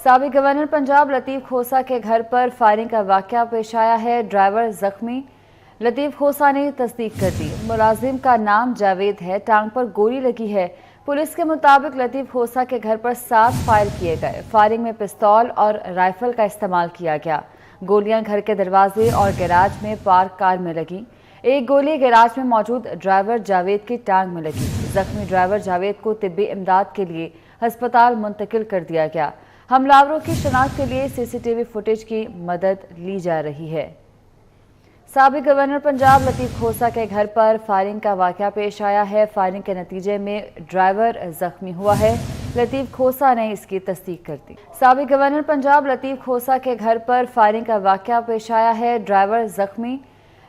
سابق گورنر پنجاب لطیف کھوسہ کے گھر پر فائرنگ کا واقعہ پیش آیا ہے۔ ڈرائیور زخمی۔ لطیف کھوسہ نے تصدیق کر دی۔ ملازم کا نام جاوید ہے۔ ٹانگ پر گولی لگی ہے۔ پولیس کے مطابق لطیف کھوسہ کے گھر پر 7 فائر کیے گئے۔ فائرنگ میں پستول اور رائفل کا استعمال کیا گیا۔ گولیاں گھر کے دروازے اور گیراج میں پارک کار میں لگیں۔ ایک گولی گیراج میں موجود ڈرائیور جاوید کی ٹانگ میں لگی۔ زخمی ڈرائیور جاوید کو طبی امداد کے لیے ہسپتال منتقل کر دیا گیا۔ حملہ آوروں کی شناخت کے لیے سی سی ٹی وی فوٹیج کی مدد لی جا رہی ہے۔ سابق گورنر پنجاب لطیف کھوسہ کے گھر پر فائرنگ کا واقعہ پیش آیا ہے۔ فائرنگ کے نتیجے میں ڈرائیور زخمی ہوا ہے۔ لطیف کھوسہ نے اس کی تصدیق کر دی۔ سابق گورنر پنجاب لطیف کھوسہ کے گھر پر فائرنگ کا واقعہ پیش آیا ہے۔ ڈرائیور زخمی۔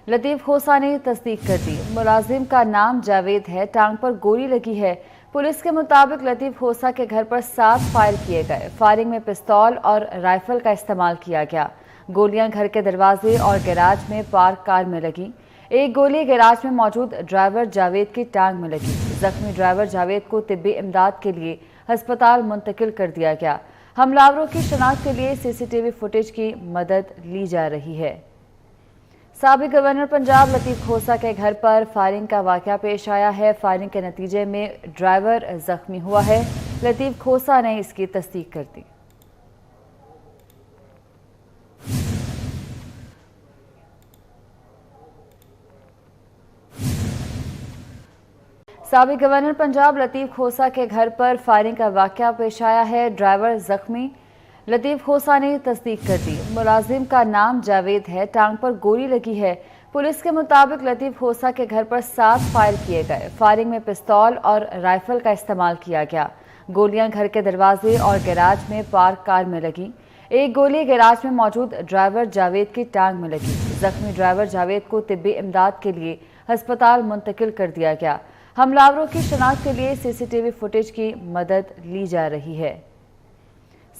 لطیف کھوسہ نے تصدیق کر دی۔ ملازم کا نام جاوید ہے۔ ٹانگ پر گولی لگی ہے۔ پولیس کے مطابق لطیف کھوسہ کے گھر پر 7 فائر کیے گئے۔ فائرنگ میں پستول اور رائفل کا استعمال کیا گیا۔ گولیاں گھر کے دروازے اور گیراج میں پارک کار میں لگیں۔ ایک گولی گیراج میں موجود ڈرائیور جاوید کی ٹانگ میں لگی۔ زخمی ڈرائیور جاوید کو طبی امداد کے لیے ہسپتال منتقل کر دیا گیا۔ حملہ آوروں کی شناخت کے لیے سی سی ٹی وی فوٹیج کی مدد لی جا رہی ہے۔ سابق گورنر پنجاب لطیف کھوسہ کے گھر پر فائرنگ کا واقعہ پیش آیا ہے۔ فائرنگ کے نتیجے میں ڈرائیور زخمی ہوا ہے۔ لطیف کھوسہ نے اس کی تصدیق کر دی۔ سابق گورنر پنجاب لطیف کھوسہ کے گھر پر فائرنگ کا واقعہ پیش آیا ہے۔ ڈرائیور زخمی۔ لطیف کھوسہ نے تصدیق کر دی۔ ملازم کا نام جاوید ہے۔ ٹانگ پر گولی لگی ہے۔ پولیس کے مطابق لطیف کھوسہ کے گھر پر 7 فائر کیے گئے۔ فائرنگ میں پستول اور رائفل کا استعمال کیا گیا۔ گولیاں گھر کے دروازے اور گیراج میں پارک کار میں لگیں۔ ایک گولی گیراج میں موجود ڈرائیور جاوید کی ٹانگ میں لگی۔ زخمی ڈرائیور جاوید کو طبی امداد کے لیے ہسپتال منتقل کر دیا گیا۔ حملہ آوروں کی شناخت کے لیے سی سی ٹی وی فوٹیج کی مدد لی جا رہی ہے۔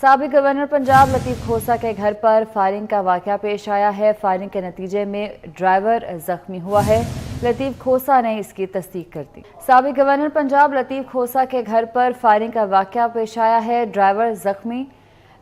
سابق گورنر پنجاب لطیف کھوسہ کے گھر پر فائرنگ کا واقعہ پیش آیا ہے۔ فائرنگ کے نتیجے میں ڈرائیور زخمی ہوا ہے۔ لطیف کھوسہ نے اس کی تصدیق کر دی۔ سابق گورنر پنجاب لطیف کھوسہ کے گھر پر فائرنگ کا واقعہ پیش آیا ہے۔ ڈرائیور زخمی۔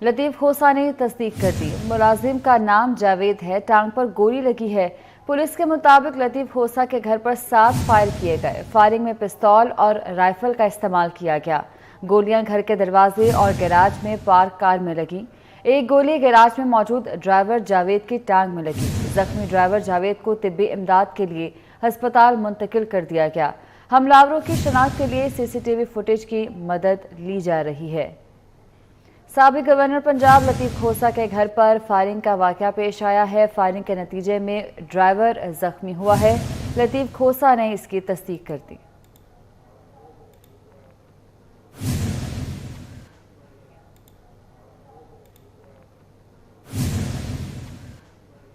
لطیف کھوسہ نے تصدیق کر دی۔ ملازم کا نام جاوید ہے۔ ٹانگ پر گولی لگی ہے۔ پولیس کے مطابق لطیف کھوسہ کے گھر پر 7 فائر کیے گئے۔ فائرنگ میں پستول اور رائفل کا استعمال کیا گیا۔ گولیاں گھر کے دروازے اور گیراج میں پارک کار میں لگیں۔ ایک گولی گیراج میں موجود ڈرائیور جاوید کی ٹانگ میں لگی۔ زخمی ڈرائیور جاوید کو طبی امداد کے لیے ہسپتال منتقل کر دیا گیا۔ حملہ آوروں کی شناخت کے لیے سی سی ٹی وی فوٹیج کی مدد لی جا رہی ہے۔ سابق گورنر پنجاب لطیف کھوسہ کے گھر پر فائرنگ کا واقعہ پیش آیا ہے۔ فائرنگ کے نتیجے میں ڈرائیور زخمی ہوا ہے۔ لطیف کھوسہ نے اس کی تصدیق کر دی۔